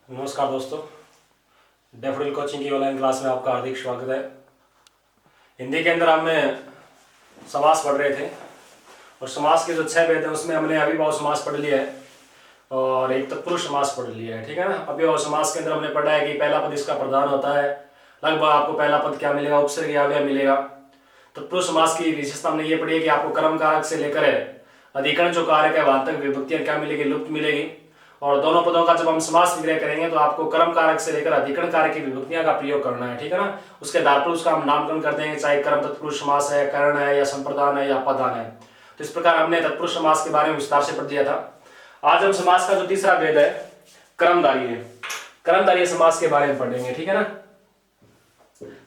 नमस्कार दोस्तों, daffodil coaching की ऑनलाइन क्लास में आपका हार्दिक स्वागत है। हिंदी के अंदर हमने समास पढ़ रहे थे और समास के जो 6 भेद हैं उसमें हमने अविभाव समास पढ़ लिया है और एक तत्पुरुष समास पढ़ लिया है। ठीक है ना। अविभाव समास के अंदर हमने पढ़ा है कि पहला पद इसका प्रधान होता है, लगभग आपको पहला पद क्या मिलेगा, उपसर्ग या अव्यय मिलेगा। तत्पुरुष समास की विशेषता हमने ये पढ़ी है कि आपको कर्म कारक से लेकर अधिकरण जो कारक है वहां तक विभक्तियां क्या मिलेगी, लुप्त मिलेगी। और दोनों पदों का जब हम समास विग्रह करेंगे तो आपको कर्म कारक से लेकर अधिकरण कारक की विभक्तियां का प्रयोग करना है। ठीक है ना। उसके आधार पर उसका हम नामकरण कर देंगे, चाहे कर्म तत्पुरुष समास है, करण है या संप्रदान है या पदान है। तो इस प्रकार हमने तत्पुरुष समास के बारे में विस्तार से पढ़ दिया था। आज हम समास का जो तीसरा भेद है कर्मधारय समास के बारे में पढ़ेंगे। ठीक है ना।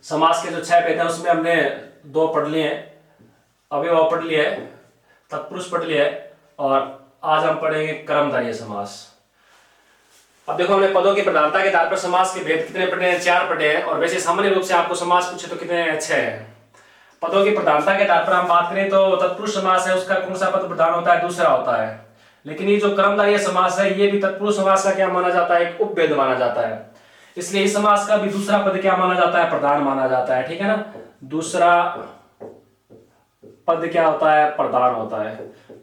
समास के जो 6 भेद है उसमें हमने 2 पढ़ लिए हैं, अविभाव पढ़ लिया है, तत्पुरुष पढ़ लिया है और आज हम पढ़ेंगे कर्मधारय समास। अब देखो, हमने पदों की प्रधानता के आधार पर समास के भेद कितने पढ़े हैं, 4 पढ़े हैं। और वैसे सामान्य रूप से आपको समास पूछे तो कितने हैं, 6 हैं। पदों की प्रधानता के आधार पर हम बात करें तो तत्पुरुष समास है, उसका कौन सा पद प्रधान होता है, दूसरा होता है। लेकिन ये जो कर्मधारय समास है ये भी तत्पुरुष समास का क्या माना जाता है, एक उपभेद माना जाता है। इसलिए इस समास का भी दूसरा पद क्या माना जाता है, प्रधान माना जाता है। ठीक है ना। दूसरा पद क्या होता है, प्रधान होता है।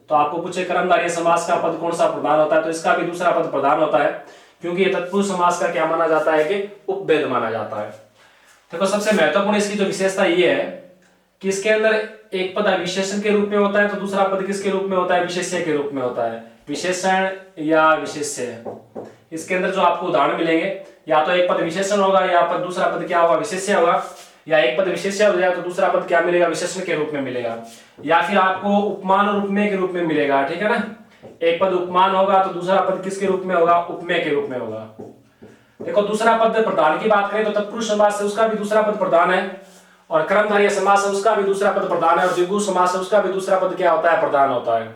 तो आपको पूछे कर्मधारय समास का पद कौन सा प्रधान होता है, तो इसका भी दूसरा पद प्रधान होता है, क्योंकि ये तत्पुरुष समास का क्या माना जाता है कि उपभेद माना जाता है। देखो, सबसे महत्वपूर्ण इसकी जो विशेषता ये है कि इसके अंदर एक पद विशेषण के रूप में होता है तो दूसरा पद किसके रूप में होता है, विशेष्य के रूप में होता है। विशेषण या विशेष्य, इसके अंदर जो आपको उदाहरण मिलेंगे, या तो एक पद विशेषण होगा या पर दूसरा पद क्या होगा, विशेष्य होगा। या एक पद विशेष्य हो जाए तो दूसरा पद क्या मिलेगा, विशेषण के रूप में मिलेगा। या फिर आपको उपमान और उपमेय के रूप में मिलेगा। ठीक है ना। एक पद उपमान होगा तो दूसरा पद किसके रूप में होगा, उपमेय के रूप में होगा। देखो, दूसरा पद प्रधान की बात करें तो तत्पुरुष समास है, उसका भी दूसरा पद प्रधान है। और कर्मधारय समास है, उसका भी दूसरा पद प्रधान है। और द्विगु समास है, उसका भी दूसरा पद क्या होता है, प्रधान होता है।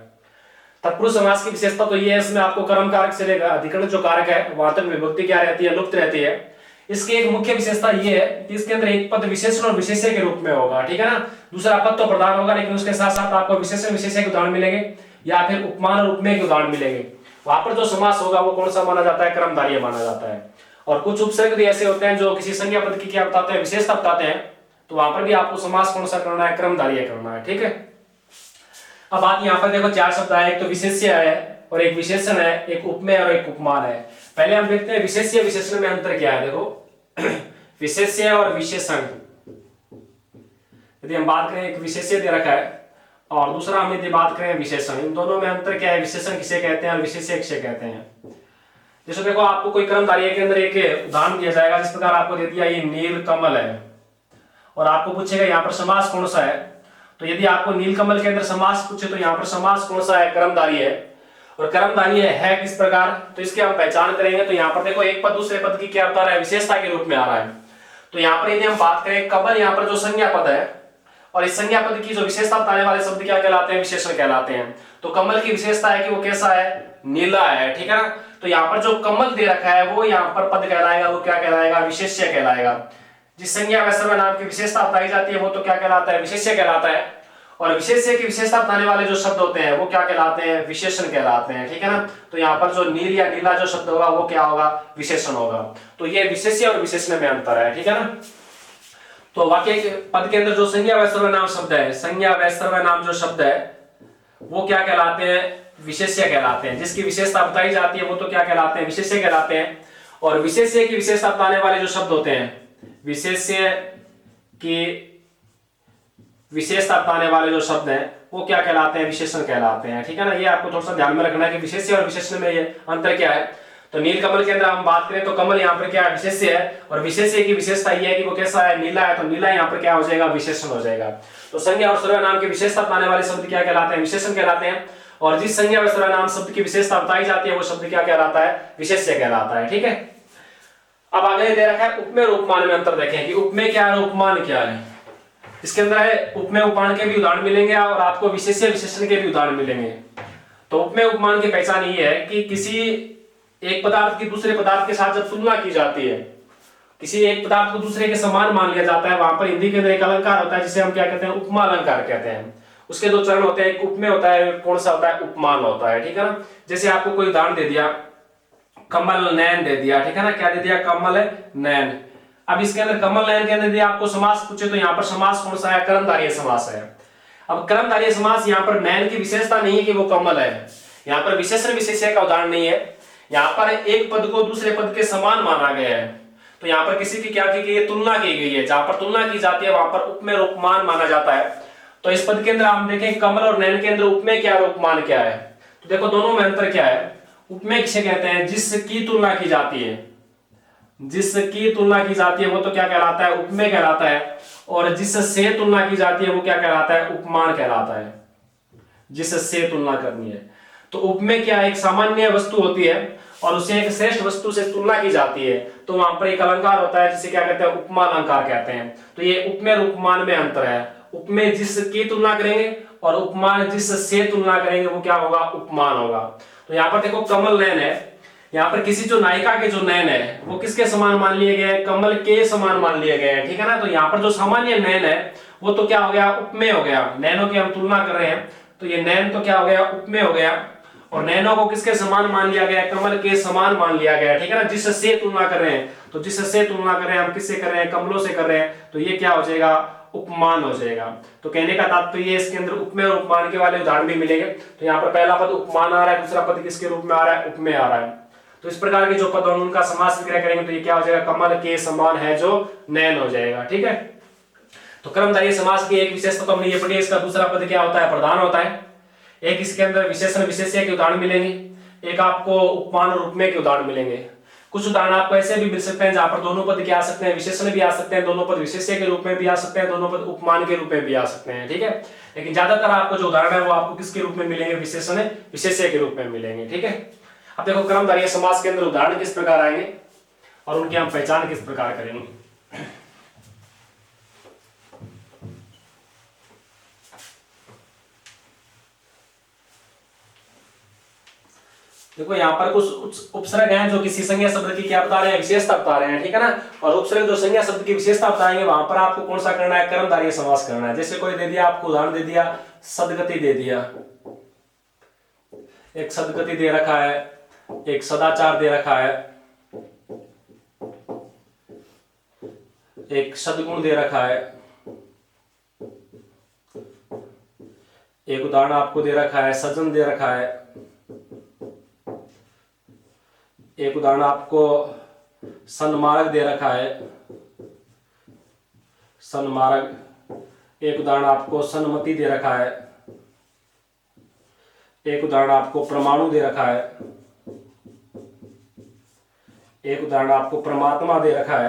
तत्पुरुष समास की विशेषता तो ये है, इसमें आपको कर्म कारक से लेकर अधिकरण जो कारक है वहां तक विभक्ति क्या रहती है, लुप्त रहती है। इसकी एक मुख्य विशेषता ये है कि इसके अंदर एक पद विशेषण और विशेष्य के रूप में होगा। ठीक है ना। दूसरा पद तो प्रधान होगा, लेकिन उसके साथ साथ आपको विशेषण विशेष्य के उदाहरण मिलेंगे या फिर उपमान और उपमेय के उदाहरण मिलेंगे। वहां पर जो समास होगा वो कौन सा माना जाता है, कर्मधारय माना जाता है। और कुछ उपसर्ग भी ऐसे होते हैं जो किसी संज्ञा पद की क्या बताते हैं, विशेषता बताते हैं, तो वहां पर भी आपको समास कौन सा करना है, कर्मधारय करना है। ठीक है। अब बात यहाँ पर देखो, 4 शब्द है, एक तो विशेष्य है और एक विशेषण है, एक उपमेय और एक उपमान है। पहले हम देखते हैं विशेष्य विशेषण में अंतर क्या है। देखो, विशेष्य और विशेषण, यदि हम बात करें, एक विशेष्य दे रखा है और दूसरा हम यदि बात करें विशेषण, इन दोनों में अंतर क्या है, विशेषण किसे कहते हैं और विशेष्य किसे कहते हैं। जैसे देखो, आपको कोई कर्मधारय के अंदर एक उदाहरण दिया जाएगा, जिस प्रकार आपको दे दिया ये नील कमल है और आपको पूछेगा यहाँ पर समास कौन सा है। तो यदि आपको नील कमल के अंदर समास पूछे तो यहाँ पर समास कौन सा है, कर्मधारय है। और कर्मधारय है किस प्रकार, तो इसकी हम पहचान करेंगे। तो यहाँ पर देखो, एक पद दूसरे पद की क्या बता रहा है, विशेषता के रूप में आ रहा है। तो यहाँ पर यदि हम बात करें, कमल यहाँ पर जो संज्ञा पद है और इस संज्ञा पद की जो विशेषता बताने वाले शब्द क्या कहलाते हैं, विशेषण कहलाते हैं। तो कमल की विशेषता है कि वो कैसा है, नीला है। ठीक है ना। तो यहाँ पर जो कमल दे रखा है वो यहाँ पर पद कहलाएगा, वो क्या कहलाएगा, विशेष्य कहलाएगा। जिस संज्ञा व सर्वनाम की विशेषता बताई जाती है वो तो क्या कहलाता है, विशेष्य कहलाता है। और विशेष्य की विशेषता बताने वाले जो शब्द होते हैं वो क्या कहलाते हैं, विशेषण कहलाते हैं। ठीक है ना। तो यहाँ पर जो नील या नीला जो शब्द होगा वो क्या होगा, विशेषण होगा। तो ये विशेष्य और विशेषण में अंतर है। ठीक है ना। तो वाक्य पद के अंदर जो संज्ञा व सर्वनाम शब्द है, संज्ञा व सर्वनाम जो शब्द है वो क्या कहलाते हैं, विशेष्य कहलाते हैं। जिसकी विशेषता बताई जाती है वो तो क्या कहलाते हैं, विशेष्य कहलाते हैं। और विशेष्य की विशेषता बताने वाले जो शब्द होते हैं, विशेष्य की विशेषता बताने वाले जो शब्द हैं वो क्या कहलाते हैं, विशेषण कहलाते हैं। ठीक है ना। ये आपको थोड़ा सा ध्यान में रखना है कि विशेष्य और विशेषण में ये अंतर क्या है। तो नील कमल के अंदर हम बात करें तो कमल यहाँ पर क्या है, विशेष्य है। और विशेष्य की विशेषता ये है कि वो कैसा है, नीला है। तो नीला यहाँ पर क्या हो जाएगा, विशेषण हो जाएगा। तो संज्ञा और सर्वनाम की विशेषता बताने वाले शब्द क्या कहलाते हैं, विशेषण कहलाते हैं। और जिस संज्ञा व सर्वनाम शब्द की विशेषता बताई जाती है वो शब्द क्या कहलाता है, विशेष्य कहलाता है। ठीक है। अब आगे दे रखा है उपमेय और उपमान में अंतर देखें कि उपमेय क्या है, उपमान क्या है। इसके अंदर है उपमेय उपमान के भी उदाहरण मिलेंगे और आपको विशेष्य विशेषण के भी उदाहरण मिलेंगे। तो उपमेय उपमान की पहचान ये है कि किसी एक पदार्थ की दूसरे पदार्थ के साथ जब तुलना की जाती है, किसी एक पदार्थ को दूसरे के समान मान लिया जाता है, वहां पर हिंदी के अंदर एक अलंकार होता है जिसे हम क्या कहते हैं, उपमा अलंकार कहते हैं। उसके 2 चरण होते हैं, एक उपमेय होता है, कौन सा होता है, उपमान होता है। ठीक है ना। जैसे आपको कोई उदाहरण दे दिया कमल नयन दे दिया, ठीक है ना, क्या दे दिया, कमल नयन। अब इसके अंदर कमल नयन के अंदर दिया आपको समास पूछे तो यहाँ पर समास कौन सा है, कर्मधारय समास है। अब कर्मधारय समास यहाँ पर नयन की विशेषता नहीं है कि वो कमल है, यहाँ पर विशेषण विशेष्य का उदाहरण नहीं है, यहाँ पर एक पद को दूसरे पद के समान माना गया है। तो यहाँ पर किसी की क्या की गई है, तुलना की गई है, जहां पर तुलना की जाती है वहां पर उपमेय और उपमान माना जाता है। तो इस पद के अंदर आप देखें कमल और नयन के अंदर उपमेय क्या है, उपमान क्या है, तो देखो दोनों में अंतर क्या है। उपमेय किसे कहते हैं, जिसकी तुलना की जाती है, जिसकी तुलना की जाती है वो तो क्या कहलाता है, उपमेय कहलाता है, और जिससे तुलना की जाती है वो क्या कहलाता है, उपमान कहलाता है। जिससे तुलना करनी है तो उपमेय क्या, एक सामान्य वस्तु होती है और उसे एक श्रेष्ठ वस्तु से तुलना की जाती है, तो वहां पर एक अलंकार होता है जिसे क्या कहते हैं, उपमान अलंकार कहते हैं। तो ये उपमेय और उपमान में अंतर है। उपमेय जिसकी तुलना करेंगे और उपमान जिससे तुलना करेंगे वो क्या होगा, उपमान होगा। तो यहाँ पर देखो कमल नयन है, यहाँ पर किसी जो नायिका के जो नयन है वो किसके समान मान लिए गए हैं, कमल के समान मान लिए गए हैं, ठीक है ना। तो यहाँ पर जो सामान्य नयन है वो तो क्या हो गया, उपमेय हो गया। नयनों की हम तुलना कर रहे हैं तो ये नयन तो क्या हो गया, उपमेय हो गया, और नयनों को किसके समान मान लिया गया, कमल के समान मान लिया गया, ठीक है ना। जिससे तुलना कर रहे हैं, तो जिससे तुलना कर रहे हैं हम किससे कर रहे हैं, कमलों से कर रहे हैं, तो ये क्या हो जाएगा, उपमान हो जाएगा। तो कहने का तात्पर्य इसके अंदर उपमेय और उपमान के वाले उदाहरण भी मिलेंगे। तो यहाँ पर पहला पद उपमान आ रहा है, दूसरा पद किसके रूप में आ रहा है, उपमेय आ रहा है। तो इस प्रकार के जो पद उनका समास विग्रह करेंगे तो ये क्या हो जाएगा, कमल के समान है जो नयन हो जाएगा, ठीक है। तो कर्मधारय समास की एक विशेषता तो हमने ये पढ़ी, इसका दूसरा पद क्या होता है, प्रधान होता है। एक इसके अंदर विशेषण विशेष्य के उदाहरण मिलेंगे, एक आपको उपमान और उपमेय के उदाहरण मिलेंगे। कुछ उदाहरण आपको ऐसे भी मिल सकते हैं जहां पर दोनों पद क्या आ सकते हैं, विशेषण भी आ सकते हैं, दोनों पद विशेष्य के रूप में भी आ सकते हैं, दोनों पद उपमान के रूप में भी आ सकते हैं, ठीक है। लेकिन ज्यादातर आपको जो उदाहरण है वो आपको किसके रूप में मिलेंगे, विशेषण विशेष्य के रूप में मिलेंगे, ठीक है। अब देखो कर्मधारय समास के अंदर उदाहरण किस प्रकार आएंगे और उनकी हम पहचान किस प्रकार करेंगे। देखो यहाँ पर कुछ उपसर्ग हैं जो किसी संज्ञा शब्द की क्या बता रहे हैं, विशेषता बता रहे हैं, ठीक है ना। और उपसर्ग जो संज्ञा शब्द की विशेषता बताएंगे वहां पर आपको कौन सा करना है, कर्मधारय समास करना है। जैसे कोई दे दिया आपको उदाहरण दे दिया, सदगति दे दिया, एक सदगति दे रखा है, एक सदाचार दे रखा है, एक सद्गुण दे रखा है, एक उदाहरण आपको दे रखा है, सज्जन दे रखा है, एक उदाहरण आपको सन्मार्ग दे रखा है, सन्मार्ग, एक उदाहरण आपको सन्मति दे रखा है, एक उदाहरण आपको परमाणु दे रखा है, एक उदाहरण आपको परमात्मा दे रखा है।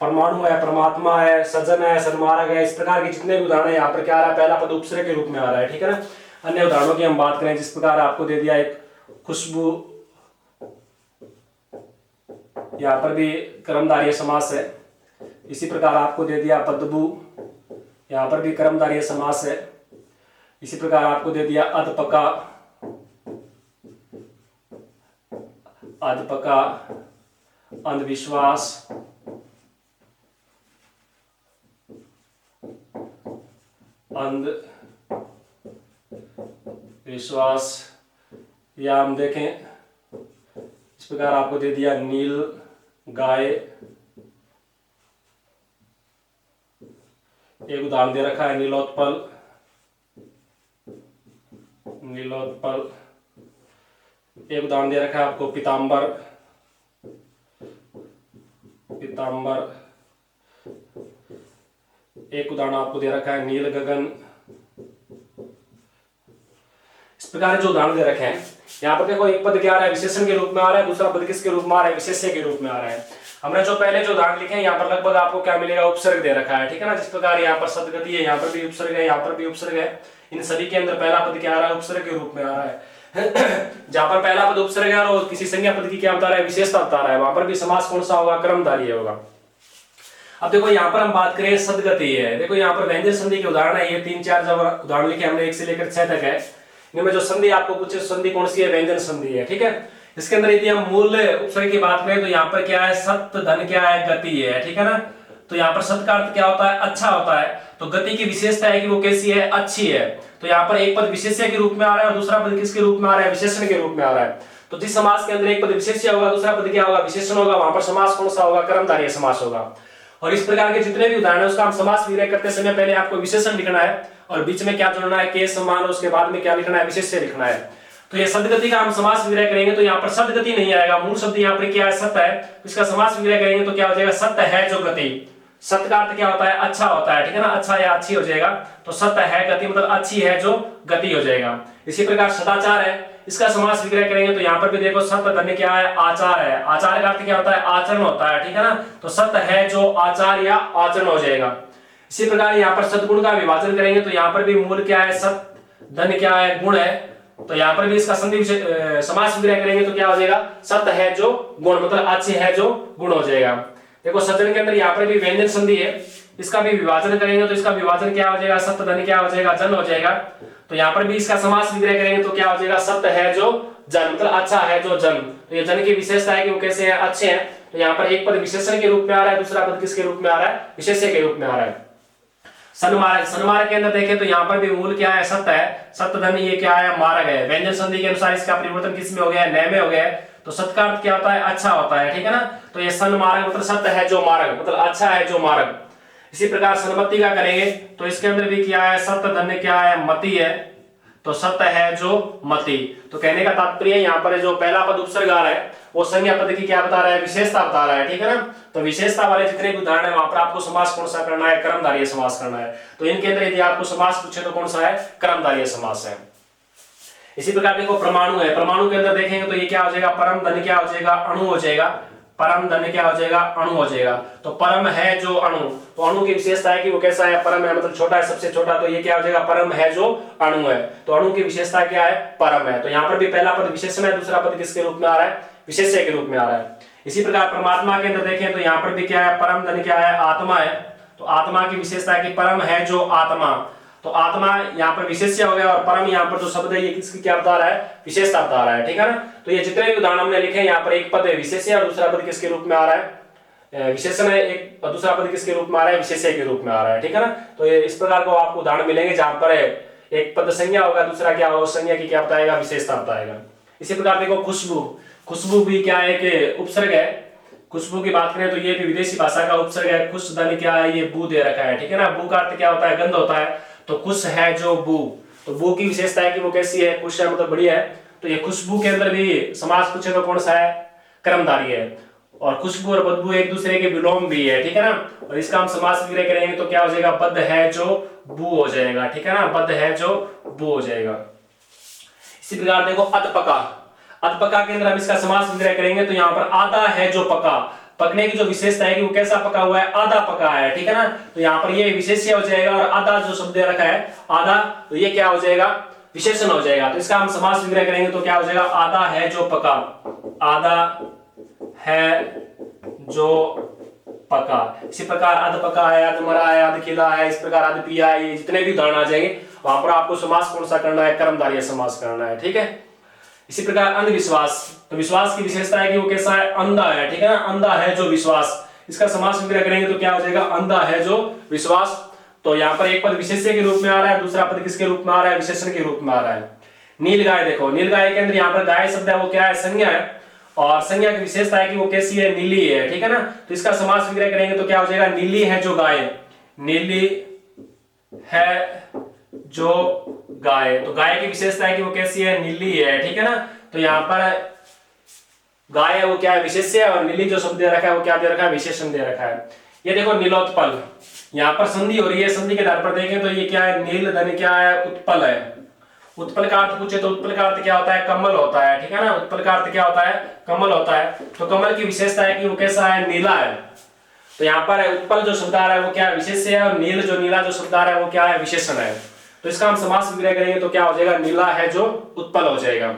परमाणु है, परमात्मा है, सज्जन है, सन्मार्ग है, इस प्रकार के जितने भी उदाहरण है यहाँ पर क्या आ रहा है, पहला पद उपसर्ग के रूप में आ रहा है, ठीक है ना। अन्य उदाहरणों की हम बात करें, जिस प्रकार आपको दे दिया एक खुशबू, यहाँ पर भी कर्मधारय समास है। इसी प्रकार आपको दे दिया बदबू, यहाँ पर भी कर्मधारय समास है। इसी प्रकार आपको दे दिया अधपका, अधपका, अंधविश्वास, अंधविश्वास, या हम देखें इस प्रकार आपको दे दिया नील गाय, एक उदाहरण दे रखा है नीलोत्पल, नीलोत्पल, एक उदाहरण दे रखा है आपको पीतांबर, पीतांबर, एक उदाहरण आपको दे रखा है नील गगन। इस प्रकार जो उदाहरण दे रखे हैं यहाँ पर देखो, एक पद क्या आ रहा है, विशेषण के रूप में आ रहा है, दूसरा पद किसके रूप में आ रहा है, विशेष्य के रूप में आ रहा है। हमने जो पहले जो उदाहरण लिखे हैं यहाँ पर लगभग आपको क्या मिलेगा, उपसर्ग दे रखा है, ठीक है ना। जिस प्रकार यहाँ पर सदगति है, यहाँ पर भी उपसर्ग है, यहाँ पर भी उपसर्ग है। इन सभी के अंदर पहला पद क्या आ रहा है, उपसर्ग के रूप में आ रहा है। जहां पर पहला पद उपसर्ग है और किसी संज्ञा पद की क्या बता रहा है, विशेषता बता रहा है, वहां पर भी समास कौन सा होगा, कर्मधारय होगा। अब देखो यहाँ पर हम बात करें सदगति है। देखो यहाँ पर व्यंजन संधि के उदाहरण है, ये 3-4 जब उदाहरण लिखे हमने 1 से लेकर 6 तक है। इनमें जो संधि आपको पूछे संधि कौन सी है, व्यंजन संधि है, ठीक है। इसके अंदर यदि हम मूल उपसर्ग की बात करें तो यहाँ पर क्या है, सत्य धन क्या है, गति है, ठीक है ना। तो यहाँ पर सत का अर्थ क्या होता है, अच्छा होता है। तो गति की विशेषता है कि वो कैसी है, अच्छी है। तो यहाँ पर एक पद विशेष्य के रूप में आ रहा है और दूसरा पद किसके रूप में आ रहा है, विशेषण के रूप में आ रहा है। तो जिस समास के अंदर एक पद विशेष्य होगा, दूसरा पद क्या होगा, विशेषण होगा, वहां पर समास कौन सा होगा, कर्मधारय समास होगा। और इस प्रकार के जितने भी उदाहरण है उसका हम समास विग्रह करते समय पहले आपको विशेषण लिखना है और बीच में क्या जोड़ना है, के समान, और उसके बाद में क्या लिखना है, विशेष्य लिखना है। तो ये सदगति का हम समास विग्रह करेंगे तो यहाँ पर सदगति नहीं आएगा, मूल शब्द यहाँ पर क्या है, सत्य है। इसका समास विग्रह करेंगे तो क्या हो जाएगा, सत्य है जो गति। सत्य का अर्थ क्या होता है, अच्छा होता है, ठीक है ना, अच्छा या अच्छी हो जाएगा। तो सत्य है गति मतलब अच्छी है जो गति हो जाएगा। इसी प्रकार सदाचार है, इसका समास विग्रह करेंगे तो यहाँ पर भी देखो सत्य धन्य क्या है, आचार है। आचार का अर्थ क्या होता है, आचरण होता है, ठीक है ना। तो सत्य है जो आचार या आचरण हो जाएगा। इसी प्रकार यहाँ पर सद्गुण का विभाजन करेंगे तो यहाँ पर भी मूल क्या है, सत्य धन्य क्या है, गुण है। तो यहाँ पर भी इसका संधि समास विग्रह करेंगे तो क्या हो जाएगा, सत्य है जो गुण मतलब अच्छे है जो गुण हो जाएगा। देखो सज्जन के अंदर यहाँ पर भी व्यंजन संधि है, इसका भी विभाजन करेंगे तो इसका विभाजन क्या हो जाएगा, सत्य धन्य क्या हो जाएगा, जन हो जाएगा। तो यहाँ पर भी इसका समास विग्रह करेंगे तो क्या हो जाएगा, सत्य है जो जन मतलब अच्छा है जो जन। तो ये जन की विशेषता है कि वो कैसे हैं, अच्छे हैं। तो यहाँ पर एक पद विशेषण के रूप में आ रहा है, दूसरा पद किसके रूप में आ रहा है, विशेष्य के रूप में आ रहा है। सन्मार्ग, सन्मार्ग के अंदर देखें तो यहाँ पर भी मूल क्या है, सत्य है। सत्य धन्य ये क्या है, मार्ग है। व्यंजन संधि के अनुसार इसका परिवर्तन किस में हो गया है, नय में हो गया है। तो सत्य का अर्थ क्या होता है, अच्छा होता है, ठीक है ना। तो ये सन्मार्ग मतलब सत्य है जो मार्ग मतलब अच्छा है जो मार्ग। इसी प्रकार सन्मति का करेंगे तो इसके अंदर भी क्या है, सत्य धन्य क्या है, मति है। तो सत्य है जो मति। तो कहने का तात्पर्य यहाँ पर जो पहला पद उपसर्ग आ रहा है वो संज्ञा पद की क्या बता रहा है, विशेषता बता रहा है, ठीक है ना। तो विशेषता वाले जितने भी उदाहरण है वहां पर आपको समास कौन सा करना है, कर्मधारय समास करना है। तो इनके अंदर यदि आपको समास पूछे तो कौन सा है, कर्मधारय समास है। इसी प्रकार देखो परमाणु है, परमाणु के अंदर देखेंगे तो ये क्या हो जाएगा, परम धन्य क्या हो जाएगा, अणु हो जाएगा। परम धन्य क्या हो जाएगा, अणु हो जाएगा। तो परम है जो अणु, तो अणु की विशेषता है कि वो कैसा है, परम है मतलब छोटा है, सबसे छोटा। तो ये क्या हो जाएगा, परम है जो अणु है। तो अणु की विशेषता क्या है, परम है। तो यहाँ पर भी पहला पद विशेषण है, दूसरा पद किसके रूप में आ रहा है, विशेष्य के रूप में आ रहा है। इसी प्रकार परमात्मा के अंदर देखें तो यहाँ पर भी क्या है, परम धन्य क्या है, आत्मा है। तो आत्मा की विशेषता है कि परम है जो आत्मा। तो आत्मा यहाँ पर विशेष्य हो गया और परम यहाँ पर जो शब्द है ये किसकी क्या बता रहा है, विशेषता बता रहा है, ठीक है ना। तो ये जितने भी उदाहरण हमने लिखे यहाँ पर एक पद है विशेष्य और दूसरा पद किसके रूप में आ रहा है, विशेषण है एक, और दूसरा पद किसके रूप में आ रहा है, विशेष्य के रूप में आ रहा है, ठीक है ना। तो ये इस प्रकार को आपको उदाहरण मिलेंगे जहां पर एक पद संज्ञा होगा, दूसरा क्या होगा, संज्ञा की क्या बताएगा, विशेषता बताएगा। इसी प्रकार देखो खुशबू, खुशबू भी क्या है कि उपसर्ग है। खुशबू की बात करें तो ये भी विदेशी भाषा का उपसर्ग है। खुश धन्य क्या है, ये बू दे रखा है, ठीक है ना। बू का अर्थ क्या होता है, गंध होता है। तो खुश है जो बू, तो बू की विशेषता है कि वो कैसी है, खुश है मतलब बढ़िया है। तो ये खुशबू के अंदर भी समास पूछे तो कौन सा है, कर्मधारय है। और खुशबू और बदबू एक दूसरे के विलोम भी है, ठीक है ना। और इसका हम समास विग्रह करेंगे तो क्या हो जाएगा, बद्ध है जो बू हो जाएगा, ठीक है ना, बद्ध है जो बू हो जाएगा। इसी प्रकार देखो अधपका, अधपका के अंदर हम इसका समास विग्रह करेंगे तो यहाँ पर आधा है जो पका। पकने की जो विशेषता है कि वो कैसा पका हुआ है, आधा पका है, ठीक है ना। तो यहाँ पर ये विशेष्य हो जाएगा और आधा जो शब्द रखा है आधा, तो ये क्या हो जाएगा, विशेषण हो जाएगा। तो इसका हम समास विग्रह करेंगे तो क्या हो जाएगा, आधा है जो पका, आधा है जो पका। इसी प्रकार अध पका है, अध मरा है, अध खिला है, इस प्रकार अध पिया है, ये जितने भी उदाहरण आ जाएंगे वहां पर आपको समास कौन सा करना है, कर्मधारय समास करना है, ठीक है। इसी प्रकार अंधविश्वास, तो विश्वास की विशेषता है कि वो कैसा है, अंधा है, ठीक है ना, अंधा है जो विश्वास। इसका समास विग्रह करेंगे तो क्या हो जाएगा, अंधा है जो विश्वास। तो यहाँ पर एक पद विशेष्य के रूप में आ रहा है, दूसरा पद किसके रूप में आ रहा है, विशेषण के रूप में आ रहा है। नीलगाय देखो, नीलगाय के अंदर यहाँ पर गाय शब्द है वो क्या है, संज्ञा है। और संज्ञा की विशेषता है कि वो कैसी है, नीली है, ठीक है ना। तो इसका समास विग्रह करेंगे तो क्या हो जाएगा, नीली है जो गाय, नीली है जो गाय। तो गाय की विशेषता है कि वो कैसी है, नीली है, ठीक है ना। तो यहाँ पर गाय है वो क्या है, विशेष्य है, और नीली जो शब्द दे रखा है वो क्या दे रखा है, विशेषण दे रखा है। ये देखो नीलोत्पल, यहाँ पर संधि हो रही है, संधि के आधार पर देखें तो ये क्या है, नील धन्य क्या है, उत्पल है। उत्पल का अर्थ पूछे तो उत्पल का अर्थ क्या होता है, कमल होता है, ठीक है ना। उत्पल का अर्थ क्या होता है, कमल होता है। तो कमल की विशेषता है कि वो कैसा है, नीला है। तो यहाँ पर उत्पल जो शब्द आ रहा है वो क्या है, विशेष्य है, और नील जो नीला जो शब्द आ रहा है वो क्या है, विशेषण है। तो इसका हम समास विग्रह करेंगे तो क्या हो जाएगा, नीला है जो उत्पल हो जाएगा।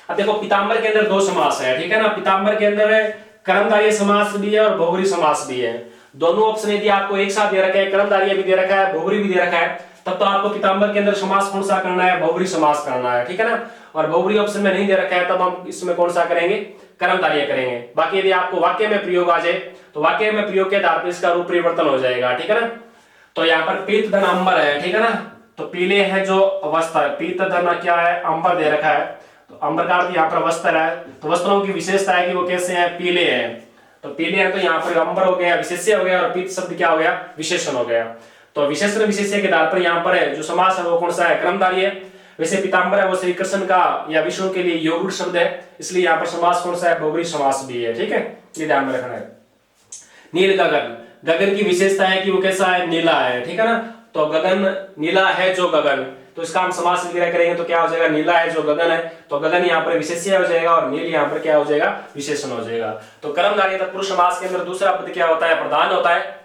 अब देखो पीताम्बर के अंदर दो समास है, ठीक है ना। पीताम्बर के अंदर कर्मधारय समास भी है और बहुब्री समास भी है। दोनों ऑप्शन यदि आपको एक साथ दे रखा है, कर्मधारय भी दे रखा है, बहुब्री भी दे रखा है, तब तो आपको पीताम्बर के अंदर समास कौन सा करना है, बहुब्री समास करना है, ठीक है ना। और बहुब्री ऑप्शन में नहीं दे रखा है, तब हम इसमें कौन सा करेंगे, कर्मधारय करेंगे। बाकी यदि आपको वाक्य में प्रयोग आ जाए तो वाक्य में प्रयोग के आधार पर इसका रूप परिवर्तन हो जाएगा, ठीक है ना। तो यहाँ पर पीत धन अंबर है, ठीक है ना। तो पीले है जो वस्त्र, पीत धन क्या है, अंबर दे रखा है, तो अंबर का अर्थ यहाँ पर वस्त्र है। तो वस्त्रों की विशेषता है कि वो कैसे हैं, पीले हैं। तो पीले हैं तो यहाँ पर अंबर हो गया, विशेष्य हो गया, और पीत शब्द क्या हो गया, विशेषण हो गया। तो विशेषण विशेष्य के आधार पर यहाँ पर है जो समास है वो कौन सा है, कर्मधारय है। वैसे पीताम्बर है वो श्री कृष्ण का या विष्णु के लिए योगुट शब्द है, इसलिए यहाँ पर समास कौन सा है, बहुब्री समास भी है, ठीक है, ये ध्यान में रखना है। नील गगन, गगन की विशेषता है कि वो कैसा है, नीला है, ठीक है ना। तो गगन नीला है जो गगन, तो इसका हम समास विग्रह करेंगे तो क्या हो जाएगा, नीला है जो गगन है। तो गगन यहाँ पर विशेष्य हो जाएगा और नील यहाँ पर क्या हो जाएगा, विशेषण हो जाएगा। तो कर्मधारय तत्पुरुष समास के अंदर दूसरा पद क्या होता है, प्रधान होता है।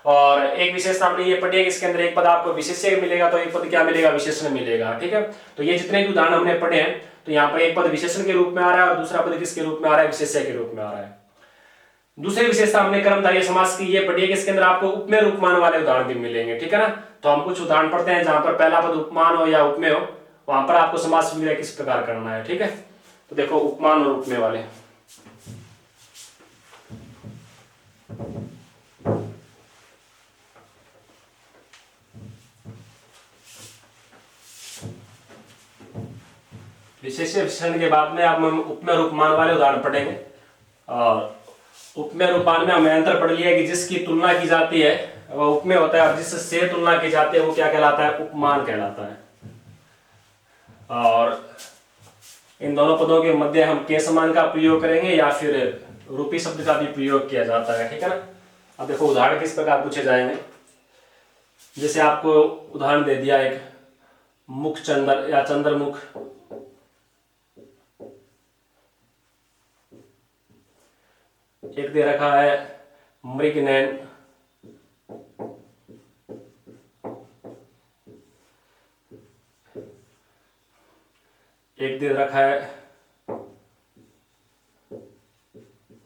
और एक विशेषता हमने ये पढ़ी है, इसके अंदर एक पद आपको विशेष्य मिलेगा तो एक पद क्या मिलेगा, विशेषण मिलेगा, ठीक है। तो ये जितने भी उदाहरण हमने पढ़े हैं, तो यहाँ पर एक पद विशेषण के रूप में आ रहा है और दूसरा पद किसके रूप में आ रहा है, विशेष्य के रूप में आ रहा है। दूसरी विशेषता हमने कर्मधारय समास की ये पढ़ी है कि इसके अंदर आपको उपमेय और उपमान वाले उदाहरण भी मिलेंगे, ठीक है ना। तो हम कुछ उदाहरण पढ़ते हैं जहां पर पहला पद उपमान हो या उपमेय हो, वहां पर आपको समास विग्रह किस प्रकार करना है, ठीक है। तो देखो उपमान और उपमेय वाले, विशेष्य विशेषण के बाद में आप उपमेय और उपमान वाले उदाहरण पढ़ेंगे। और उपमेय और उपमान में हमने अंतर पढ़ लिया कि जिसकी तुलना की जाती है वो उपमेय होता है और जिससे तुलना की जाती है वो क्या कहलाता है, उपमान कहलाता है। और इन दोनों पदों के मध्य हम के समान का प्रयोग करेंगे या फिर रूपी शब्द का भी प्रयोग किया जाता है, ठीक है ना। अब देखो उदाहरण किस प्रकार पूछे जाएंगे। जैसे आपको उदाहरण दे दिया एक मुख चंद्र या चंद्रमुख, एक दे रखा है मृगनयन, एक दे रखा है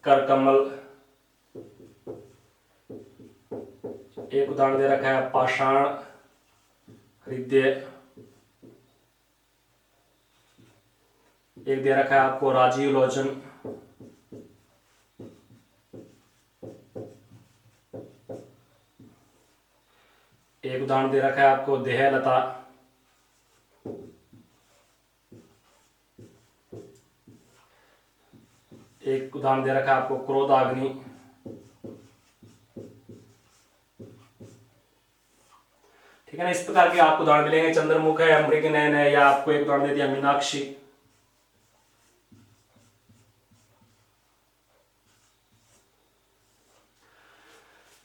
करकमल, एक उदाहरण दे रखा है पाषाण हृदय, एक दे रखा है आपको राजीव लोचन, एक उदाहरण दे रखा है आपको देहलता, एक उदाहरण दे रखा है आपको क्रोधाग्नि, ठीक है ना। इस प्रकार के आपको उदाहरण मिलेंगे, चंद्रमुख है या मृगनयन है, या आपको एक उदाहरण दे दिया मीनाक्षी।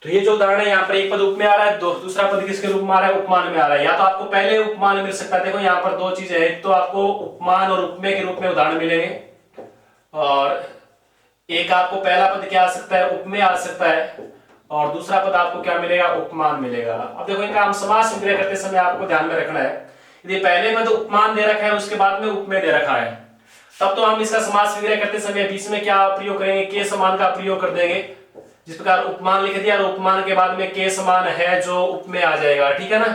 तो ये जो उदाहरण है यहाँ पर एक पद उप में आ रहा है, दूसरा पद किसके रूप में आ रहा है, उपमान में आ रहा है। या तो आपको पहले उपमान मिल सकता है, देखो यहाँ पर दो चीजें हैं, एक तो आपको उपमान और उपमेय के रूप में उदाहरण मिलेंगे, और एक आपको पहला पद क्या आ सकता है, उपमेय आ सकता है, और दूसरा पद आपको क्या मिलेगा, उपमान मिलेगा। अब देखो इनका हम समास विग्रह करते समय आपको ध्यान में रखना है, यदि पहले पद उपमान दे रखा है उसके बाद में उपमेय दे रखा है, तब तो हम इसका समास विग्रह करते समय बीच में क्या प्रयोग करेंगे, के समान का प्रयोग कर देंगे। जिस प्रकार उपमान लिख दिया और उपमान के बाद में के समान है जो उपमेय आ जाएगा, ठीक है ना।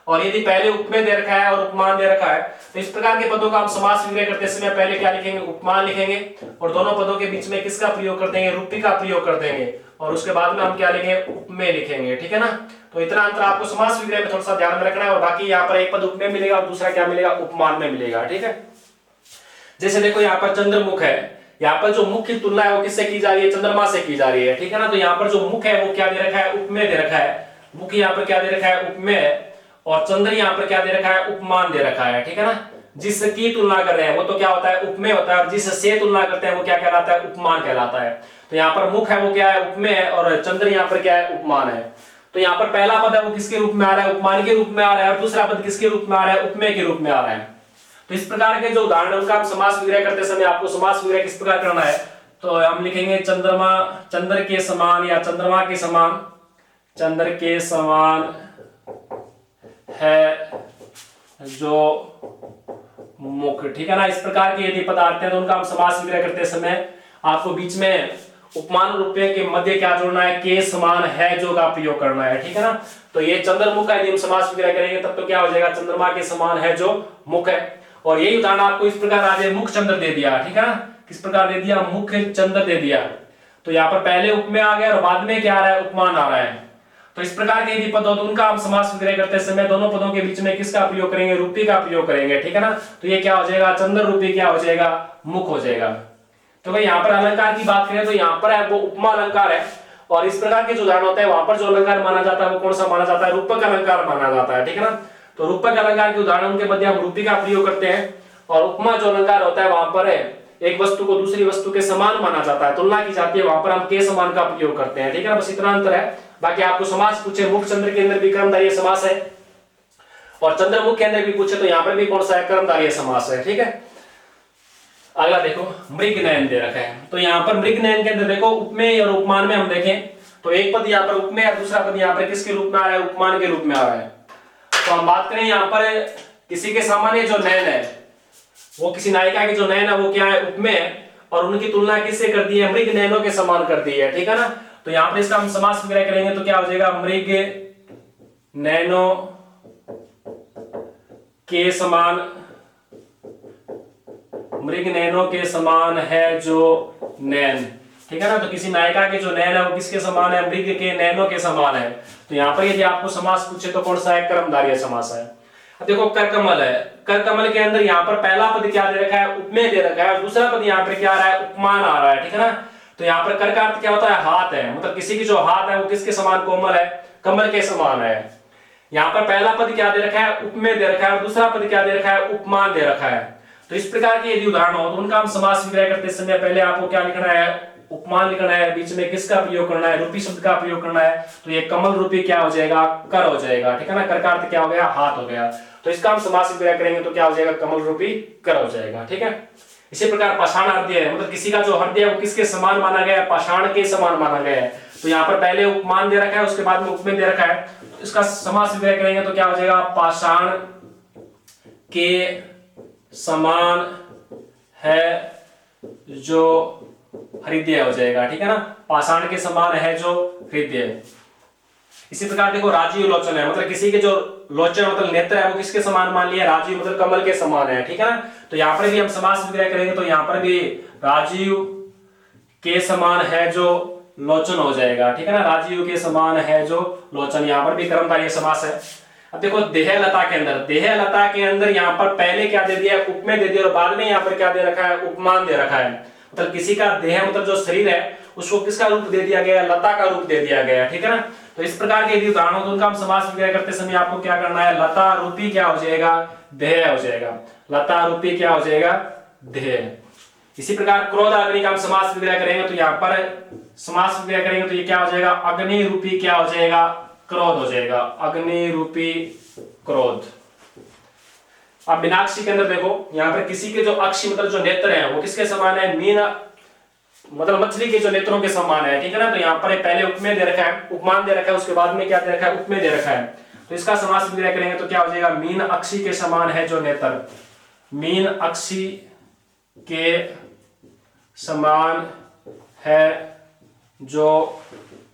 और यदि पहले उपमेय दे रखा है और उपमान दे रखा है, तो इस प्रकार के पदों का हम समास विग्रह करते समय पहले क्या लिखेंगे, उपमान लिखेंगे, और दोनों पदों के बीच में किसका प्रयोग कर देंगे, रूपी का प्रयोग कर देंगे, और उसके बाद में हम क्या लिखेंगे, उपमेय लिखेंगे, ठीक है ना। तो इतना अंतर आपको समास विग्रह में थोड़ा सा ध्यान में रखना है। और बाकी यहाँ पर एक पद उपमेय मिलेगा और दूसरा क्या मिलेगा, उपमान में मिलेगा, ठीक है। जैसे देखो यहाँ पर चंद्रमुख है, यहाँ पर जो मुख की तुलना है वो किससे की जा रही है, चंद्रमा से की जा रही है, ठीक है ना। तो यहाँ पर जो मुख है वो क्या दे रखा है, उपमेय दे रखा है। मुख यहाँ पर क्या दे रखा है, उपमेय, और चंद्र यहाँ पर क्या दे रखा है, उपमान दे रखा है, ठीक है ना। जिसकी तुलना कर रहे हैं वो तो क्या होता है, उपमेय होता है, और जिससे तुलना करते हैं वो क्या कहलाता है, उपमान कहलाता है। तो यहाँ पर मुख है वो क्या है, उपमेय है, और चंद्र यहाँ पर क्या है, उपमान है। तो यहाँ पर पहला पद है वो किसके रूप में आ रहा है, उपमान के रूप में आ रहा है, और दूसरा पद किसके रूप में आ रहा है, उपमेय के रूप में आ रहा है। तो इस प्रकार के जो उदाहरण उनका हम समास विग्रह करते समय आपको समास विग्रह किस प्रकार करना है, तो हम लिखेंगे चंद्रमा, चंद्र के समान या चंद्रमा के समान, चंद्र के समान है जो मुख, ठीक है ना। इस प्रकार के यदि पदार्थ हैं तो उनका हम समास विग्रह करते समय आपको बीच में उपमान और उपमेय के मध्य क्या जोड़ना है, के समान है जो का प्रयोग करना है, ठीक है ना। तो ये चंद्रमुख का यदि हम समास विग्रह करेंगे तब तो क्या हो जाएगा, चंद्रमा के समान है जो मुख है। और यही उदाहरण आपको इस प्रकार आ जाए, मुख चंद्र दे दिया, ठीक है ना, किस प्रकार दे दिया, मुख चंद्र दे दिया। तो यहाँ पर पहले उपमेय आ गया और बाद में क्या आ रहा है, उपमान आ रहा है। तो इस प्रकार के यदि पद हो तो उनका हम समास विग्रह करते समय दोनों पदों के बीच में किसका प्रयोग करेंगे, रूपी का प्रयोग करेंगे, ठीक है ना। तो ये क्या हो जाएगा, चंद्र रूपी क्या हो जाएगा, मुख हो जाएगा। तो भाई यहाँ पर अलंकार की बात करें तो यहाँ पर है वो उपमा अलंकार है, और इस प्रकार के जो उदाहरण होते हैं वहां पर जो अलंकार माना जाता है वो कौन सा माना जाता है, रूपक अलंकार माना जाता है, ठीक है ना। तो रूपक अलंकार के उदाहरणों के मध्य हम रूपी का प्रयोग करते हैं, और उपमा जो अलंकार होता है वहां पर है एक वस्तु को दूसरी वस्तु के समान माना जाता है, तुलना की जाती है, वहां पर हम के समान का प्रयोग करते हैं, ठीक है ना। बस इतना अंतर है। बाकी आपको समास पूछे, मुख चंद्र के अंदर भी कर्मधारय समास है, और चंद्रमुख के अंदर भी पूछे तो यहाँ पर भी कौन सा है, कर्मधारय समास है, ठीक है। अगला देखो, मृग नयन दे रखा है। तो यहाँ पर मृग नयन के अंदर देखो उपमेय और उपमान में हम देखें तो एक पद यहाँ पर उपमेय है, दूसरा पद यहाँ पर किसके रूप में आ रहा है, उपमान के रूप में आ रहा है। तो हम बात करें यहाँ पर किसी के सामान्य जो नयन है, वो किसी नायिका की जो नयन है वो क्या है, उपमेय है, और उनकी तुलना किससे कर दी है, मृग नयनों के समान कर दी है, ठीक है ना। तो यहाँ पर इसका हम समास विग्रह करेंगे तो क्या हो जाएगा, मृग नयनों के समान, मृग नयनों के समान है जो नयन, ठीक है ना। तो किसी नायिका के जो नयन है वो किसके समान है, मृग के नयनों के समान है। तो यहाँ पर यदि आपको समास पूछे तो कौन सा है, कर्मधारय समास है। अब देखो करकमल है, करकमल के अंदर यहाँ पर पहला पद क्या दे रखा है, उपमेय दे रखा है, और दूसरा पद यहाँ पर क्या आ रहा है, उपमान आ रहा है, ठीक है ना। तो यहाँ पर कर का अर्थ क्या होता है, हाथ है, मतलब किसी की जो हाथ है वो किसके समान, कोमल है, कमल के समान है। यहाँ पर पहला पद क्या दे रखा है, उपमेय दे रखा है, और दूसरा पद क्या दे रखा है, उपमान दे रखा है। तो इस प्रकार के यदि उदाहरण हो तो उनका हम समास विग्रह करते समय पहले आपको क्या लिखना है, उपमान लिखना है, बीच में किसका प्रयोग करना है, रूपी शब्द का प्रयोग करना है। तो ये कमल रूपी क्या हो जाएगा, कर हो जाएगा, ठीक है ना। कर का अर्थ क्या हो गया, हाथ हो गया। तो इसका हम समास विग्रह करेंगे तो क्या हो जाएगा, कमल रूपी कर हो जाएगा, ठीक है। इसी प्रकार पाषाण हृदय है, मतलब किसी का जो हृदय है वो किसके समान माना गया है, पाषाण के समान माना गया है। तो यहाँ पर पहले उपमान दे रखा है, उसके बाद में उपमेय दे रखा है। तो इसका समास विग्रह करेंगे तो क्या हो जाएगा, पाषाण के समान है जो हृदय हो जाएगा, ठीक है ना। पाषाण के समान है जो हृदय। इसी प्रकार देखो राजीव लोचन है, मतलब किसी के जो लोचन मतलब नेत्र है वो किसके समान मान लिया, राजीव मतलब कमल के समान है, ठीक है ना। तो यहाँ पर भी हम समास विग्रह करेंगे तो यहाँ पर भी राजीव के समान है जो लोचन हो जाएगा, ठीक है ना। राजीव के समान है जो लोचन, यहाँ पर भी कर्मधारय समास है। अब देखो देहलता के अंदर, देहलता के अंदर यहाँ पर पहले क्या दे दिया, उपमेय दे दिया, और बाद में यहाँ पर क्या दे रखा है, उपमान दे रखा है। मतलब किसी का देह मतलब जो शरीर है उसको किसका रूप दे दिया गया, लता का रूप दे दिया गया, ठीक है ना। तो इस प्रकार के यदि उदाहरण हो तो उनका हम समास विग्रह करते समय आपको क्या करना है, लता रूपी क्या हो जाएगा, देह हो जाएगा, लता रूपी क्या हो जाएगा, देह। इसी प्रकार क्रोध अग्नि का हम समास विग्रह करेंगे तो यहाँ पर समास विग्रह करेंगे तो ये क्या हो जाएगा, अग्नि रूपी क्या हो जाएगा, क्रोध हो जाएगा, अग्नि रूपी क्रोध। अब मीनाक्षी के अंदर देखो यहाँ पर किसी के जो अक्षी मतलब जो नेत्र है वो किसके समान है, मीन मतलब मछली के जो नेत्रों के समान है, ठीक है ना। तो यहाँ पर पहले उपमेय दे रखा है, उपमान दे रखा है, उसके बाद में क्या दे रखा है, उपमेय दे रखा है। तो इसका समास विग्रह करेंगे तो क्या हो जाएगा, मीन अक्षी के समान है जो नेत्र, मीन अक्षी के समान है जो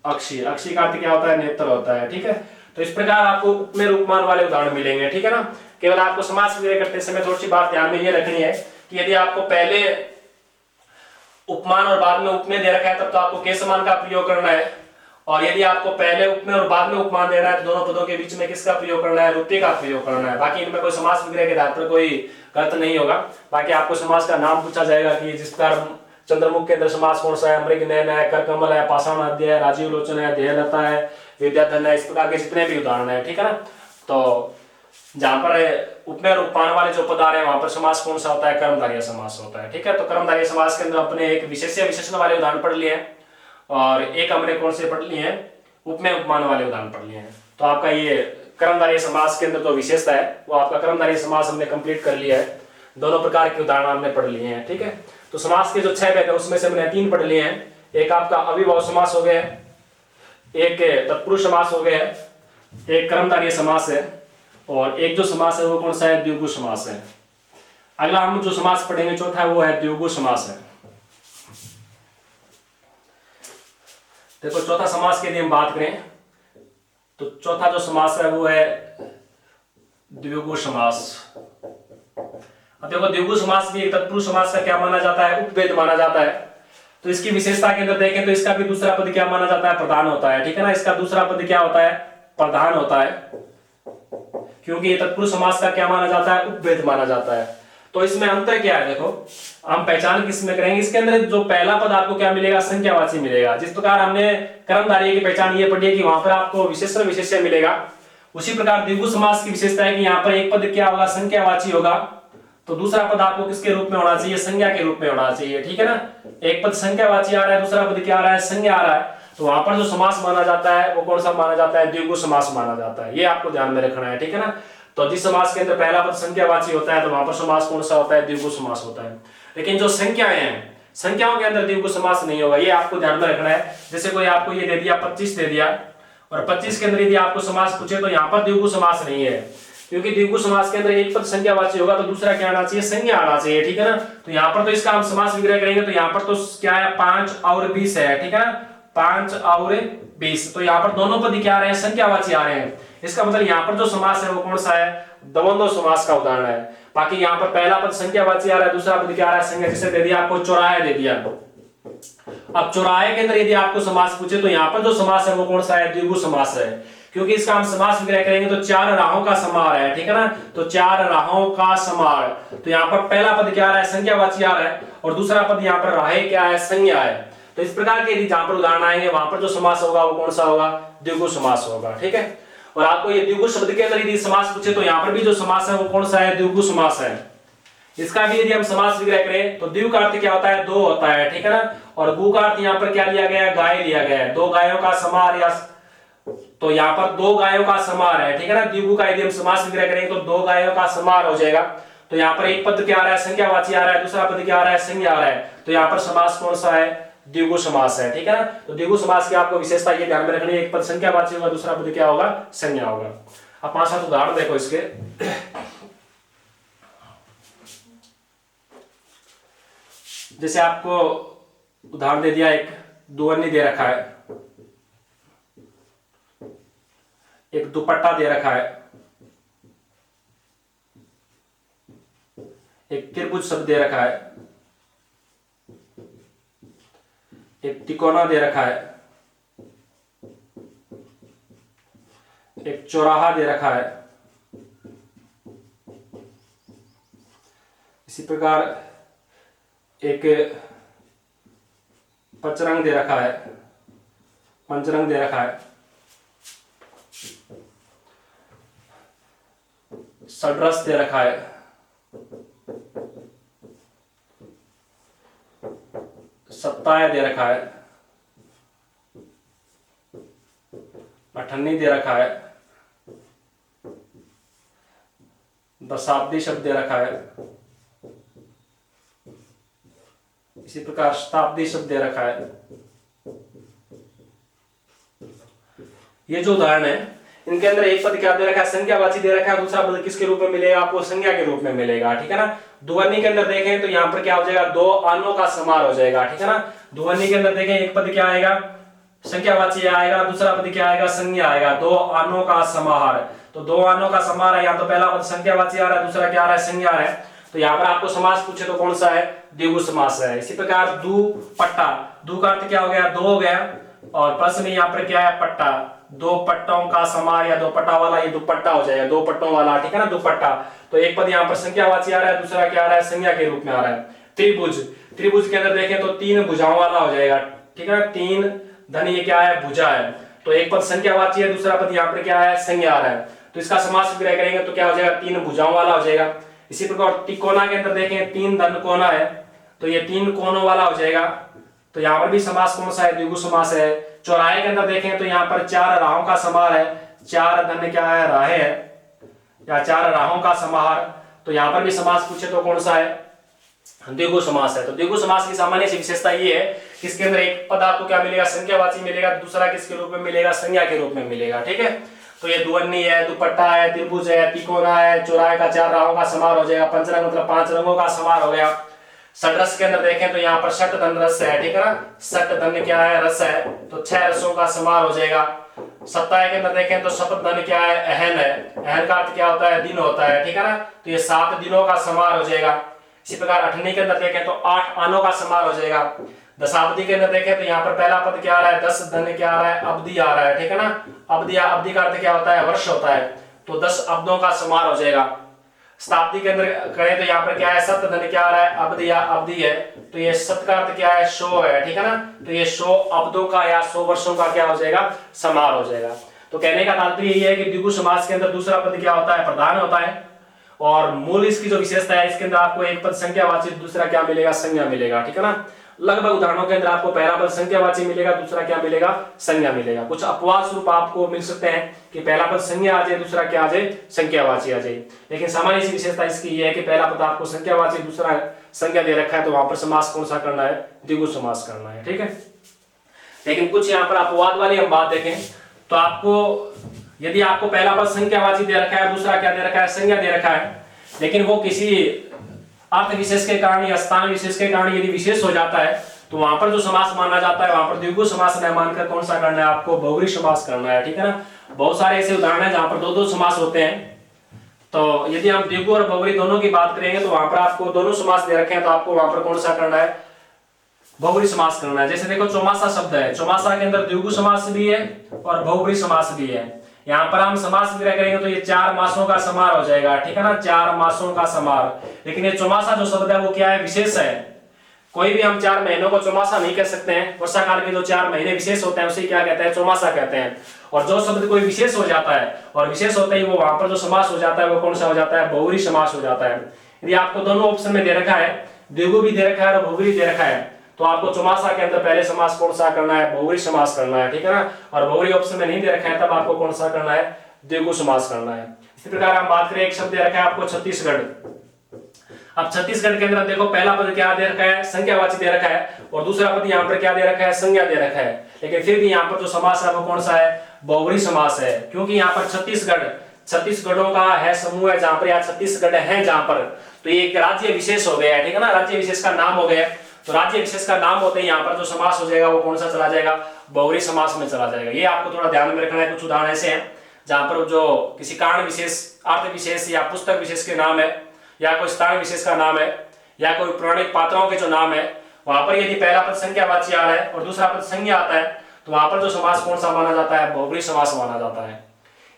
अक्षी, अक्षी का अर्थ क्या होता है, नेत्र होता है, ठीक है। तो इस प्रकार आपको उपमेय उपमान वाले उदाहरण मिलेंगे, ठीक है ना। केवल आपको समास विग्रह करते समय थोड़ी सी बात ध्यान में ये रखनी है कि यदि आपको पहले उपमान और बाद में उपमेय दे रखा है तब तो आपको के समान का प्रयोग करना है, और यदि आपको पहले उपमेय और बाद में उपमान देना है तो दोनों पदों के बीच में किसका प्रयोग करना है, रूपी का प्रयोग करना है। बाकी इनमें कोई समास विग्रह के आधार पर कोई गलत नहीं होगा। बाकी आपको समास का नाम पूछा जाएगा कि जिस प्रकार चंद्रमुख के अंदर समास कौन सा है, मृग नयन है, करकमल है, पाषाण हृदय है, राजीव लोचन है, देहलता है, विद्याधन है, इस प्रकार के जितने भी उदाहरण है, ठीक है ना। तो जहां पर उपमेय और उपमान वाले जो पद आ रहे हैं वहां पर समास कौन सा होता है, कर्मधारय समास होता है, ठीक है। तो कर्मधारय समास के अंदर अपने एक विशेष्य विशेषण वाले उदाहरण पढ़ लिए हैं, और एक हमने कौन से पढ़ लिए हैं, उपमेय उपमान वाले उदाहरण पढ़ लिए हैं। तो आपका ये कर्मधारय समास के अंदर जो विशेषता है वो आपका कर्मधारय समास हमने कंप्लीट कर लिया है, दोनों प्रकार के उदाहरण हमने पढ़ लिए हैं, ठीक है। तो समास के जो 6 भेद है उसमें से हमने 3 पढ़ लिए हैं। एक आपका अविभाव समास हो गया, एक तत्पुरुष समास हो गया, एक कर्मधारय समास है, और एक जो समास है वो कौन सा है, द्विगु समास है। अगला हम जो समास पढ़ेंगे चौथा वो है द्विगु समास है। देखो चौथा समास की यदि हम बात करें तो चौथा जो समास है वो है द्विगु समास। अब देखो द्विगु समास भी एक तत्पुरुष समास का क्या माना जाता है, उपवेद माना जाता है। तो इसकी विशेषता के अंदर देखें तो इसका भी दूसरा पद क्या माना जाता है, प्रधान होता है, ठीक है ना। इसका दूसरा पद क्या होता है, प्रधान होता है, क्योंकि ये तत्पुरुष समास का क्या माना जाता है, उपवेद माना जाता है। तो इसमें अंतर क्या है, देखो हम पहचान किसमें करेंगे, इसके अंदर जो पहला पद आपको क्या मिलेगा, संख्यावाची मिलेगा। जिस प्रकार हमने कर्मधारय की पहचान ये पढ़ी है कि वहां पर आपको विशेषण विशेष्य मिलेगा, उसी प्रकार द्विगु समास की विशेषता है कि यहाँ पर एक पद क्या होगा, संख्यावाची होगा, तो दूसरा पद आपको किसके रूप में होना चाहिए, संज्ञा के रूप में होना चाहिए, ठीक है ना। एक पद संख्यावाची आ रहा है, दूसरा पद क्या आ रहा है, संज्ञा आ रहा है, तो वहां पर जो समास माना जाता है वो कौन सा माना जाता है, द्विगु समास माना जाता है। ये आपको ध्यान में रखना है, ठीक है ना। तो जिस समास के अंदर पहला पद संख्यावाची होता है तो वहां पर समास कौन सा होता है, द्विगु समास होता है। लेकिन जो संख्याएं हैं, संख्याओं के अंदर द्विगु समास नहीं होगा, ये आपको ध्यान में रखना है। जैसे कोई आपको ये दे दिया 25 दे दिया, और 25 के अंदर यदि आपको समास पूछे तो यहाँ पर द्विगु समास नहीं है, क्योंकि द्विगु समास के अंदर एक पद संख्यावाची होगा तो दूसरा क्या आना चाहिए, संज्ञा आना चाहिए, ठीक है ना। तो यहाँ पर तो इसका हम समास विग्रह करेंगे तो यहाँ पर तो क्या है, 5 और 20 है, ठीक है ना, 5 और 20, तो यहाँ पर दोनों पद क्या आ रहे हैं, संख्यावाची आ रहे हैं। इसका मतलब यहाँ पर जो समास है वो कौन सा है, द्वंद्व समास का उदाहरण है। बाकी यहाँ पर पहला पद संख्यावाची आ रहा है, दूसरा पद क्या आ रहा है, संज्ञा। जैसे दे दिया आपको चौराहे दे दिया, अब चौराहे के अंदर यदि आपको समास पूछे तो यहाँ पर जो समास है वो कौन सा है, द्विगु समास है, क्योंकि इसका हम समास विग्रह करेंगे तो 4 राहों का समार है, ठीक है ना। तो 4 राहों का समार, तो यहाँ पर पहला पद क्या आ रहा है, संख्यावाची आ रहा है, और दूसरा पद यहाँ पर राहे क्या है, संज्ञा है। तो इस प्रकार के यदि जहां पर उदाहरण आएंगे वहां पर जो समास होगा वो कौन सा होगा, द्विगु समास होगा, ठीक है। और आपको ये द्विगु शब्द के अंदर यदि समास पूछे तो यहाँ पर भी जो समास है वो कौन सा है, द्विगु समास है। इसका भी यदि हम समास विग्रह करें तो द्विगु का अर्थ क्या होता है, दो होता है, ठीक है ना। और गु का अर्थ यहाँ पर क्या लिया गया है, गाय लिया गया है, दो गायों का समार, या तो यहाँ पर दो गायों का समार है, ठीक है ना। द्विगु का यदि हम समास विग्रह करेंगे तो दो गायों का समार हो जाएगा। तो यहाँ पर एक पद क्या आ रहा है, संख्यावाची आ रहा है, दूसरा पद क्या आ रहा है, संज्ञा आ रहा है, तो यहाँ पर समास कौन सा है, द्विगु समास है, ठीक है ना। तो द्विगु समास की आपको विशेषता ये ध्यान में रखनी है, एक पद संख्यावाची होगा, दूसरा पद क्या होगा, संज्ञा होगा। अब 5-7 उदाहरण देखो इसके। जैसे आपको उदाहरण दे दिया, एक दुवन्नी दे रखा है, एक दुपट्टा दे रखा है, एक त्रिभुज शब्द दे रखा है, एक तिकोना दे रखा है, एक चौराहा दे रखा है। इसी प्रकार एक पचरंग दे रखा है, पंचरंग दे रखा है, षड्रस दे रखा है, सत्ताय दे रखा है, अठन्नी दे रखा है, दशाब्दी शब्द दे रखा है, इसी प्रकार शताब्दी शब्द दे रखा है। ये जो उदाहरण है इनके अंदर एक पद क्या दे रखा है, संख्यावाची दे रखा है, दूसरा पद किसके रूप में मिलेगा, आपको संज्ञा के रूप में मिलेगा, ठीक है ना। दुवन्नी के अंदर देखें तो यहाँ पर क्या हो जाएगा, दो आनों का समार हो जाएगा, ठीक है ना। दुवन्नी के अंदर देखें एक पद क्या आएगा, संख्यावाची आएगा, दूसरा पद क्या आएगा, संज्ञा आएगा, दो आनों का समाहार। तो दो आनों का समाहार है, यहाँ तो पहला पद संख्यावाची आ रहा है, दूसरा क्या आ रहा है, संज्ञा आ रहा है। तो यहाँ पर आपको समास पूछे तो कौन सा है, द्विगु समास है। इसी प्रकार दुपट्टा, दु का अर्थ क्या हो गया, दो हो गया, और प्लस में यहाँ पर क्या है, पट्टा, दो पट्टों का समार या दो पट्टा वाला, ये दुपट्टा हो जाएगा, दो पट्टों वाला, ठीक है ना, दुपट्टा। तो एक पद यहाँ पर संख्यावाची आ रहा है, दूसरा क्या आ रहा है, संज्ञा के रूप में आ रहा है। त्रिभुज, त्रिभुज के अंदर देखें तो 3 भुजाओं वाला हो जाएगा, ठीक है, 3 धन ये क्या है, भुजा है। तो एक पद संख्यावाची है, दूसरा पद यहाँ पर क्या है, संज्ञा आ रहा है। तो इसका समास विग्रह करेंगे तो क्या हो जाएगा, 3 भुजाओं वाला हो जाएगा। इसी प्रकार तिकोना के अंदर देखें 3 धन कोना है, तो ये 3 कोनों वाला हो जाएगा। तो यहाँ पर भी समास कौन सा है, द्विगु समास है। चौराहे के अंदर देखें तो यहाँ पर 4 राहों का समार है, 4 धन क्या है, राहे है, या 4 राहों का समाहार। तो यहाँ पर भी समास पूछे तो कौन सा है, द्विगु समास है। तो द्विगु समास की सामान्य सी विशेषता ये है कि इसके अंदर एक पद आपको क्या मिलेगा, संख्यावाची मिलेगा, दूसरा किसके रूप में मिलेगा, संज्ञा के रूप में मिलेगा, ठीक है। तो ये दुवन्नी है, दुपट्टा है, त्रिभुज है, तिकोना है, चौराहे का 4 राहों का समार हो जाएगा, पंचरंग मतलब 5 रंगों का समार हो गया। षड्रस के अंदर देखें तो यहाँ पर षट धन रस है, ठीक है ना, षट धन क्या है, रस है, तो 6 रसों का समार हो जाएगा। सप्ताह के अंदर देखें तो सप्त धन क्या है, अहन है। अहन का अर्थ क्या होता है, दिन होता है, ठीक है ना। तो ये 7 दिनों का समार हो जाएगा। इसी प्रकार अठनी के अंदर देखें तो 8 आनों का समार हो जाएगा। दशाब्दी के अंदर देखें तो यहाँ पर पहला पद क्या आ रहा है, 10 धन क्या आ रहा है, अब्दी आ रहा है, ठीक है ना। अब्दी का अर्थ क्या होता है, वर्ष होता है। तो 10 अब्दों का समार हो जाएगा। शताब्दी के अंदर करें तो यहाँ पर क्या है, सप्त धन क्या आ रहा है, अब्द या अब्दी है। तो ये सत का अर्थ क्या है, 100 है, ठीक है ना। तो ये 100 अब्दों का या 100 वर्षों का क्या हो जाएगा, समार हो जाएगा। तो कहने का तात्पर्य यही है कि द्विगु समास के अंदर दूसरा पद क्या होता है, प्रधान होता है। और मूल इसकी जो विशेषता है, इसके अंदर आपको एक पद संख्यावाची, दूसरा क्या मिलेगा, संज्ञा मिलेगा, ठीक है ना। लगभग उदाहरणों के अंदर आपको पहला पद संख्यावाची मिलेगा, दूसरा क्या मिलेगा, संज्ञा मिलेगा। कुछ अपवाद स्वरूप आपको मिल सकते हैं कि पहला पद संज्ञा आ जाए, दूसरा क्या आ जाए, संख्यावाची आ जाए। लेकिन सामान्य सी विशेषता इसकी ये है कि पहला पद आपको संख्यावाची, दूसरा संज्ञा दे रखा है, तो वहां पर समास कौन सा करना है, द्विगु समास करना है, ठीक है। लेकिन कुछ यहाँ पर अपवाद वाली हम बात देखें तो आपको, यदि आपको पहला पद संख्यावाची दे रखा है, दूसरा क्या दे रखा है, संज्ञा दे रखा है, लेकिन वो किसी अर्थ विशेष के कारण या स्थान विशेष के कारण यदि विशेष हो जाता है, तो वहां पर जो समास माना जाता है, वहां पर द्विगु समास न मानकर कौन सा करना है, आपको बहुव्रीहि समास करना है, ठीक है ना। बहुत सारे ऐसे उदाहरण हैं जहां पर दो समास होते हैं। तो यदि हम द्विगु और बहुव्रीहि दोनों की बात करेंगे तो वहां पर आपको दोनों समास दे रखे हैं, तो आपको वहां पर कौन सा करना है, बहुव्रीहि समास करना है। जैसे देखो चौमासा शब्द है, चौमासा के अंदर द्विगु समास भी है और बहुव्रीहि समास भी है। यहाँ पर हम समास विग्रह करेंगे तो ये 4 मासों का समार हो जाएगा, ठीक है ना, 4 मासों का समार। लेकिन ये चौमासा जो शब्द है वो क्या है, विशेष है। कोई भी हम 4 महीनों को चौमासा नहीं कह सकते हैं। वर्षा काल के जो 4 महीने विशेष होते हैं उसे क्या कहते हैं, चौमासा कहते हैं। और जो शब्द कोई विशेष हो जाता है और विशेष होते ही वो वहां पर जो समास हो जाता है वो कौन सा हो जाता है, बहुव्रीहि समास हो जाता है। यदि आपको दोनों ऑप्शन में दे रखा है, द्विगु भी दे रखा है और बहुव्रीहि दे रखा है, तो आपको चौमासा के अंदर पहले समास कौन सा करना है, बहुव्रीहि समास करना है, ठीक है ना। और बहुव्रीहि ऑप्शन में नहीं दे रखा है, तब आपको कौन सा करना है, द्विगु समास करना है। इसी प्रकार हम बात करें, एक शब्द दे रखा है आपको छत्तीसगढ़। अब छत्तीसगढ़ के अंदर देखो पहला पद क्या दे रखा है, संख्यावाची दे रखा है, और दूसरा पद यहाँ पर क्या दे रखा है, संज्ञा दे रखा है। लेकिन फिर भी यहाँ पर जो समास है वो कौन सा है, बहुव्रीहि समास है। क्योंकि यहाँ पर छत्तीसगढ़ों का है समूह है, जहां पर यहाँ छत्तीसगढ़ है जहां पर, तो ये एक राज्य विशेष हो गया है, ठीक है ना, राज्य विशेष का नाम हो गया। तो राज्य विशेष का नाम होते ही यहाँ पर जो समास हो जाएगा वो कौन सा चला जाएगा, बहुव्रीहि समास में चला जाएगा। ये आपको थोड़ा ध्यान में रखना है। कुछ उदाहरण ऐसे हैं जहां पर जो किसी कारण विशेष, अर्थ विशेष या पुस्तक विशेष के नाम है, या कोई स्थान विशेष का नाम है, या कोई पौराणिक पात्रों के जो नाम है, वहां पर यदि पहला पद संख्यावाची आ रहा है और दूसरा पद संज्ञा आता है, तो वहां पर जो समास कौन सा माना जाता है, बहुव्रीहि समास माना जाता है।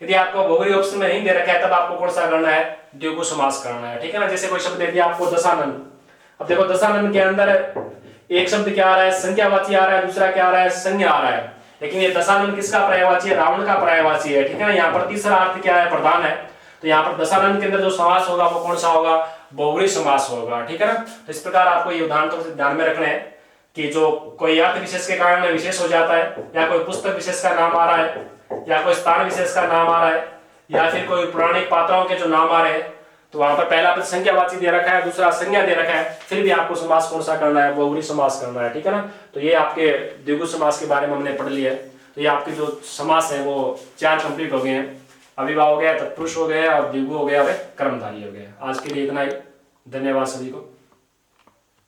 यदि आपको बहुव्रीहि ऑप्शन में नहीं दे रखा है, तब आपको कौन सा करना है, द्विगु समास करना है, ठीक है ना। जैसे कोई शब्द दे दिया आपको दशानन। अब देखो दशानन के अंदर एक शब्द क्या आ रहा है, संख्यावाची आ रहा है, दूसरा क्या आ रहा है, संज्ञा आ रहा है। लेकिन ये दशानन किसका पर्यायवाची है, रावण का पर्यायवाची है, ठीक है ना। यहाँ पर तीसरा अर्थ क्या है, प्रधान है। तो यहाँ पर दशानन के अंदर जो समास होगा वो कौन सा होगा, बहुव्रीहि समास होगा, ठीक है ना। तो इस प्रकार आपको ये उदाहरण तो ध्यान में रखने हैं कि जो कोई अर्थ विशेष के कारण विशेष हो जाता है, या कोई पुस्तक विशेष का नाम आ रहा है, या कोई स्थान विशेष का नाम आ रहा है, या फिर कोई पौराणिक पात्रों के जो नाम आ रहे हैं, तो वहां पर पहला पद संख्यावाची दे रखा है, दूसरा संज्ञा दे रखा है, फिर भी आपको समास कौन सा करना है, बहुव्रीहि समास करना है, ठीक है ना। तो ये आपके द्विगु समास के बारे में हमने पढ़ लिया है। तो ये आपके जो समास है वो 4 कंप्लीट हो गए हैं। अविभाव हो गया, तत्पुरुष हो गया, और द्विगु हो गया, और कर्मधारय हो गया। आज के लिए इतना ही। धन्यवाद सभी को।